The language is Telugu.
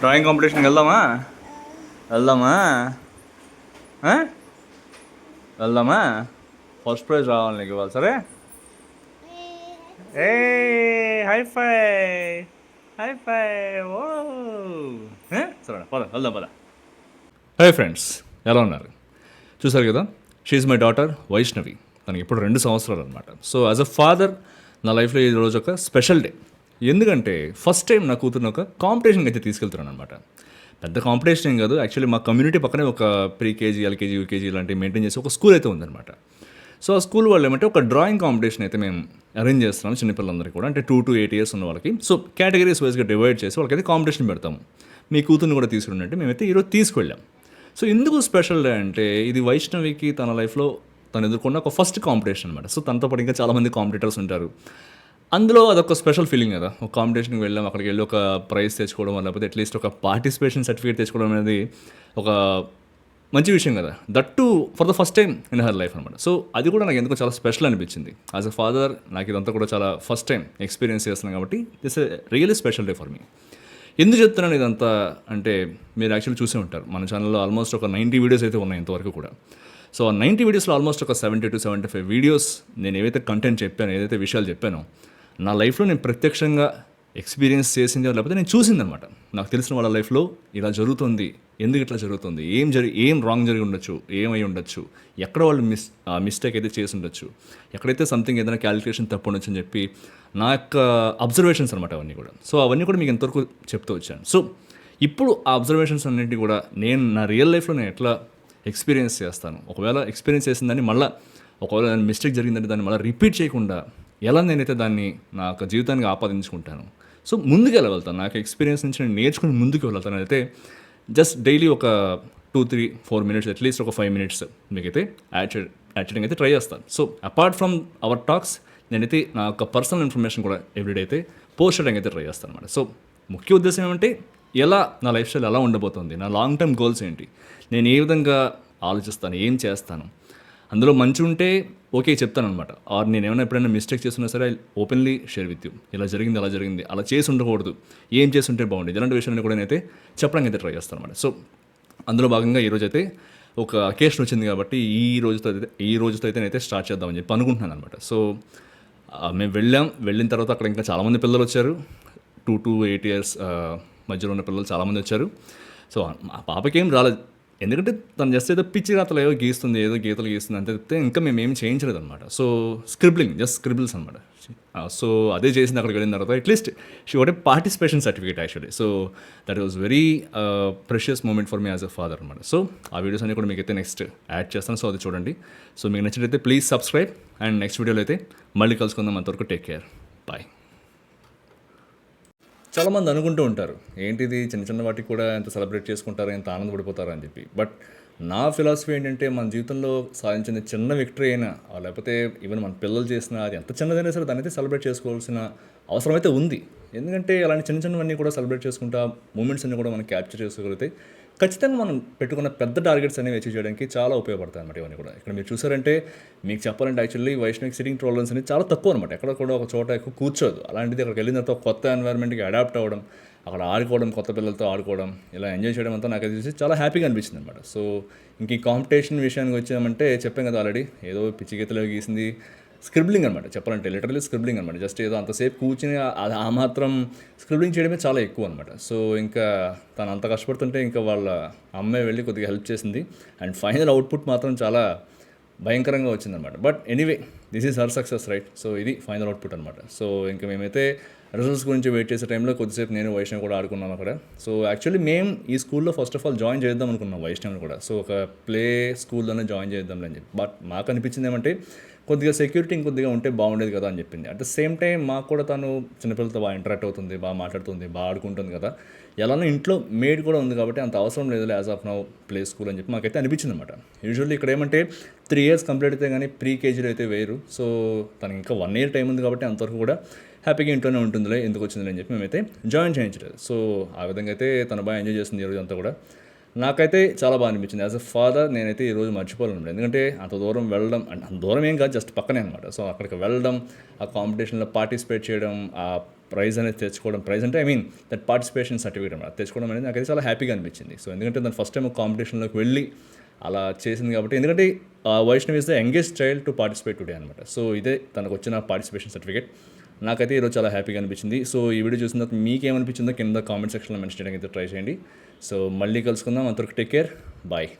డ్రాయింగ్ కాంపిటీషన్కి వెళ్దామా? వెళ్దామా? వెళ్దామా? ఫస్ట్ ప్రైజ్ రావాలి నీకు ఇవ్వాలి. సరే. ఏ హై ఫై ఓ సరే పద వెళ్దాం పద. హై ఫ్రెండ్స్, ఎలా ఉన్నారు? చూసారు కదా, షీఈ్ మై డాటర్ వైష్ణవి. తనకి ఇప్పుడు 2 సంవత్సరాలు అనమాట. సో యాజ్ అ ఫాదర్ నా లైఫ్లో ఈ రోజు ఒక స్పెషల్ డే. ఎందుకంటే ఫస్ట్ టైం నా కూతురుని ఒక కాంపిటీషన్కి అయితే తీసుకెళ్తున్నాను అనమాట. పెద్ద కాంపిటీషన్ ఏం కాదు, యాక్చువల్లీ మా కమ్యూనిటీ పక్కనే ఒక ప్రీకేజీ, ఎల్కేజీ, యూకేజీ ఇలాంటివి మెయింటైన్ చేసి ఒక స్కూల్ అయితే ఉందన్నమాట. సో ఆ స్కూల్ వాళ్ళు ఏమంటే ఒక డ్రాయింగ్ కాంపిటీషన్ అయితే మేము అరేంజ్ చేస్తున్నాం చిన్నపిల్లలందరికీ కూడా, అంటే 2 to 8 years ఉన్న వాళ్ళకి. సో కేటగిరీస్ వైజ్గా డివైడ్ చేసి వాళ్ళకైతే కాంపిటీషన్ పెడతాము. మీ కూతుర్ని కూడా తీసుకురండి, మేమైతే ఈరోజు తీసుకెళ్ళాం. సో ఎందుకు స్పెషల్ డే అంటే, ఇది వైష్ణవికి తన లైఫ్లో తను ఎదుర్కొన్న ఒక ఫస్ట్ కాంపిటీషన్ అనమాట. సో తనతో పాటు ఇంకా చాలామంది కాంపిటీటర్స్ ఉంటారు. అందులో అదొక స్పెషల్ ఫీలింగ్ కదా. ఒక కాంపిటీషన్కి వెళ్ళాం, అక్కడికి వెళ్ళి ఒక ప్రైజ్ తెచ్చుకోవడం, లేకపోతే అట్లీస్ట్ ఒక పార్టిసిపేషన్ సర్టిఫికేట్ తెచ్చుకోవడం అనేది ఒక మంచి విషయం కదా. That to for the first time in her life అనమాట. సో అది కూడా నాకు ఎందుకో చాలా స్పెషల్ అనిపించింది. యాజ్ అ ఫాదర్ నాకు ఇదంతా కూడా చాలా ఫస్ట్ టైం ఎక్స్పీరియన్స్ చేస్తున్నాను కాబట్టి this really special day for me. ఎందుకు చెప్తున్నాను ఇదంతా అంటే, మీరు యాక్చువల్లీ చూసే ఉంటారు మన ఛానల్లో ఆల్మోస్ట్ ఒక 90 వీడియోస్ అయితే ఉన్నాయి ఇంతవరకు కూడా. సో ఆ 90 వీడియోస్లో ఆల్మోస్ట్ ఒక 70 to 75 వీడియోస్ నేను ఏవైతే కంటెంట్ చెప్పానో, ఏదైతే విషయాలు చెప్పానో, నా లైఫ్లో నేను ప్రత్యక్షంగా ఎక్స్పీరియన్స్ చేసింది లేకపోతే నేను చూసిందనమాట. నాకు తెలిసిన వాళ్ళ లైఫ్లో ఇలా జరుగుతుంది, ఎందుకు ఇట్లా జరుగుతుంది, ఏం రాంగ్ జరిగి ఉండొచ్చు, ఏమై ఉండొచ్చు, ఎక్కడ వాళ్ళు మిస్టేక్ అయితే చేసి ఉండొచ్చు, ఎక్కడైతే సంథింగ్ ఏదైనా క్యాలిక్యులేషన్ తప్పు ఉండొచ్చు అని చెప్పి నా యొక్క అబ్జర్వేషన్స్ అనమాట అవన్నీ కూడా. సో అవన్నీ కూడా మీకు ఎంతవరకు చెప్తూ వచ్చాను. సో ఇప్పుడు ఆ అబ్జర్వేషన్స్ అన్నింటినీ కూడా నేను నా రియల్ లైఫ్లో నేను ఎట్లా ఎక్స్పీరియన్స్ చేస్తాను, ఒకవేళ ఎక్స్పీరియన్స్ చేసిందని మళ్ళీ ఒకవేళ దాని మిస్టేక్ జరిగిందంటే దాన్ని మళ్ళీ రిపీట్ చేయకుండా ఎలా నేనైతే దాన్ని నా యొక్క జీవితానికి ఆపాదించుకుంటాను. సో ముందుకు ఎలా వెళ్తాను, నాకు ఎక్స్పీరియన్స్ నుంచి నేను నేర్చుకుని ముందుకు వెళ్తాను. అయితే జస్ట్ డైలీ ఒక 2-3-4 minutes, అట్లీస్ట్ ఒక 5 minutes మీకైతే యాడ్ చేయడానికి అయితే ట్రై చేస్తాను. So apart from our talks, నేనైతే నా యొక్క పర్సనల్ ఇన్ఫర్మేషన్ కూడా ఎవ్రీడే అయితే పోస్ట్ చేయడానికి అయితే ట్రై చేస్తాను అనమాట. సో ముఖ్య ఉద్దేశం ఏమంటే, ఎలా నా లైఫ్ స్టైల్ ఎలా ఉండబోతుంది, నా లాంగ్ టర్మ్ గోల్స్ ఏంటి, నేను ఏ విధంగా ఆలోచిస్తాను, ఏం చేస్తాను, అందులో మంచి ఉంటే ఓకే చెప్తాను అనమాట. ఆర్ నేను ఏమైనా ఎప్పుడైనా మిస్టేక్ చేస్తున్నా సరే ఓపెన్లీ షేర్ విత్ యూ, ఇలా జరిగింది అలా జరిగింది, అలా చేసి ఉండకూడదు, ఏం చేసి ఉంటే బాగుండేది, ఇలాంటి విషయాన్ని కూడా నేనైతే చెప్పడానికి అయితే ట్రై చేస్తాను అనమాట. సో అందులో భాగంగా ఈరోజైతే ఒక అకేషన్ వచ్చింది కాబట్టి ఈ రోజుతో అయితే నేనైతే స్టార్ట్ చేద్దామని చెప్పి అనుకుంటున్నాను అనమాట. సో మేము వెళ్ళిన తర్వాత అక్కడ ఇంకా చాలామంది పిల్లలు వచ్చారు. 2 to 8 years మధ్యలో ఉన్న పిల్లలు చాలామంది వచ్చారు. సో మా పాపకి ఏం రాలేదు, ఎందుకంటే తను జస్ట్ ఏదో పిచ్చి రాతలు ఏదో గీస్తుంది, ఏదో గీతలు గీస్తుంది అంతే తప్పితే ఇంకా మేము ఏం చేయించలేదు అనమాట. సో జస్ట్ స్క్రిబుల్స్ అనమాట. సో అదే చేసింది. అక్కడికి వెళ్ళిన తర్వాత at least she what a participation certificate actually. So that was very precious moment for me as a father అనమాట. సో ఆ వీడియోస్ అన్ని కూడా మీకు అయితే నెక్స్ట్ యాడ్ చేస్తాను. సో అది చూడండి. సో మీకు నచ్చినట్లయితే ప్లీజ్ సబ్స్క్రైబ్, అండ్ నెక్స్ట్ వీడియోలో అయితే మళ్ళీ కలుసుకుందాం. అంతవరకు టేక్ కేర్, బాయ్. చాలామంది అనుకుంటూ ఉంటారు, ఏంటిది చిన్న చిన్న వాటికి కూడా ఎంత సెలబ్రేట్ చేసుకుంటారు, ఎంత ఆనందపడిపోతారు అని చెప్పి. బట్ నా ఫిలాసఫీ ఏంటంటే, మన జీవితంలో సాధించిన చిన్న విక్టరీ అయినా, లేకపోతే ఈవెన్ మన పిల్లలు చేసిన అది ఎంత చిన్నదైనా సరే దాన్ని అయితే సెలబ్రేట్ చేసుకోవాల్సిన అవసరం అయితే ఉంది. ఎందుకంటే అలాంటి చిన్న చిన్నవన్నీ కూడా సెలబ్రేట్ చేసుకుంటా మూమెంట్స్ అన్నీ కూడా మనం క్యాప్చర్ చేసుకోగలిగితే ఖచ్చితంగా మనం పెట్టుకున్న పెద్ద టార్గెట్స్ అనేవి అచీవ్ చేయడానికి చాలా ఉపయోగపడతాయి అనమాట. ఇవన్నీ కూడా ఇక్కడ మీరు చూసారంటే, మీకు చెప్పాలంటే యాక్చువల్లీ వైష్ణవికి సిట్టింగ్ టాలరెన్స్ అనేది చాలా తక్కువ అనమాట. ఎక్కడ కూడా ఒక చోట ఎక్కువ కూర్చోదు. అలాంటిది అక్కడికి వెళ్ళిన తర్వాత కొత్త ఎన్వైర్న్మెంట్కి అడాప్ట్ అవ్వడం, అక్కడ ఆడుకోవడం, కొత్త పిల్లలతో ఆడుకోవడం, ఇలా ఎంజాయ్ చేయడం అంతా నాకు చూసి చాలా హ్యాపీగా అనిపించింది అనమాట. సో ఇంక ఈ కాంపిటీషన్ విషయానికి వచ్చామంటే, చెప్పాం కదా ఆల్రెడీ, ఏదో పిచ్చి గీతలో గీసింది స్క్రిబ్లింగ్ అనమాట. చెప్పాలంటే లిటరలీ స్క్రిబ్లింగ్ అనమాట. జస్ట్ ఏదో అంతసేపు కూర్చుని అది ఆ మాత్రం స్క్రిబ్లింగ్ చేయడమే చాలా ఎక్కువ అనమాట. సో ఇంకా తను అంత కష్టపడుతుంటే ఇంకా వాళ్ళ అమ్మాయి వెళ్ళి కొద్దిగా హెల్ప్ చేసింది, అండ్ ఫైనల్ అవుట్పుట్ మాత్రం చాలా భయంకరంగా వచ్చిందనమాట. But anyway, this is her success, right? So ఇది ఫైనల్ అవుట్పుట్ అనమాట. సో ఇంకా మేమైతే రిజల్ట్స్ గురించి వెయిట్ చేసే టైంలో కొద్దిసేపు నేను వైష్ణవ్ కూడా ఆడుకున్నాం అక్కడ. సో యాక్చువల్లీ మేము ఈ స్కూల్లో ఫస్ట్ ఆఫ్ ఆల్ జాయిన్ చేద్దాం అనుకున్నాం వైష్ణవ్ని కూడా. సో ఒక ప్లే స్కూల్లోనే జాయిన్ చేద్దాం అని చెప్పి. బట్ మాకు అనిపించింది ఏమంటే, కొద్దిగా సెక్యూరిటీ ఇంకొద్దిగా ఉంటే బాగుండేది కదా అని చెప్పింది. అట్ ద సేమ్ టైం మాకు కూడా తను చిన్నపిల్లలతో బాగా ఇంటరాక్ట్ అవుతుంది, బాగా మాట్లాడుతుంది, బాగా ఆడుకుంటుంది కదా. ఎలానో ఇంట్లో మేడ్ కూడా ఉంది కాబట్టి అంత అవసరం లేదు as of now play school అని చెప్పి మాకైతే అనిపించింది అనమాట. యూజువల్లీ ఇక్కడ ఏమంటే 3 years కంప్లీట్ అయితే కానీ ప్రీకేజీలో అయితే వేరు. సో తనకి ఇంకా 1 year టైం ఉంది కాబట్టి అంతవరకు కూడా హ్యాపీగా ఇంట్లోనే ఉంటుందిలే, ఎందుకు వచ్చిందిలే అని చెప్పి మేమైతే జాయిన్ చేయించలేదు. సో ఆ విధంగా అయితే తను బాగా ఎంజాయ్ చేస్తుంది ఈరోజు అంతా కూడా. నాకైతే చాలా బాగా అనిపించింది. యాజ్ అ ఫాదర్ నేనైతే ఈరోజు మర్చిపోలేను. ఎందుకంటే అంత దూరం వెళ్ళడం, అంత దూరం ఏం కాదు, జస్ట్ పక్కనే అనమాట. సో అక్కడికి వెళ్ళడం, ఆ కాంపిటీషన్లో పార్టిసిపేట్ చేయడం, ఆ ప్రైజ్ అనేది తెచ్చుకోవడం, ప్రైజ్ అంటే I mean that participation certificate అనమాట తెచ్చుకోవడం అనేది నాకైతే చాలా హ్యాపీగా అనిపించింది. సో ఎందుకంటే తను ఫస్ట్ టైం ఒక కాంపిటీషన్లోకి వెళ్ళి అలా చేసింది కాబట్టి, ఎందుకంటే Vaishnav is the youngest child to participate today అనమాట. సో ఇదే తనకు వచ్చిన పార్టిసిపేషన్ సర్టిఫికేట్. నాకైతే ఈరోజు చాలా హ్యాపీగా అనిపించింది. సో ఈ వీడియో చూసిన తర్వాత మీకేమనిపించిందో కింద కామెంట్ సెక్షన్లో మెన్షన్ చేయడానికి అయితే ట్రై చేయండి. సో మళ్ళీ కలుసుకుందాం. అంతవరకు టేక్ కేర్, బాయ్.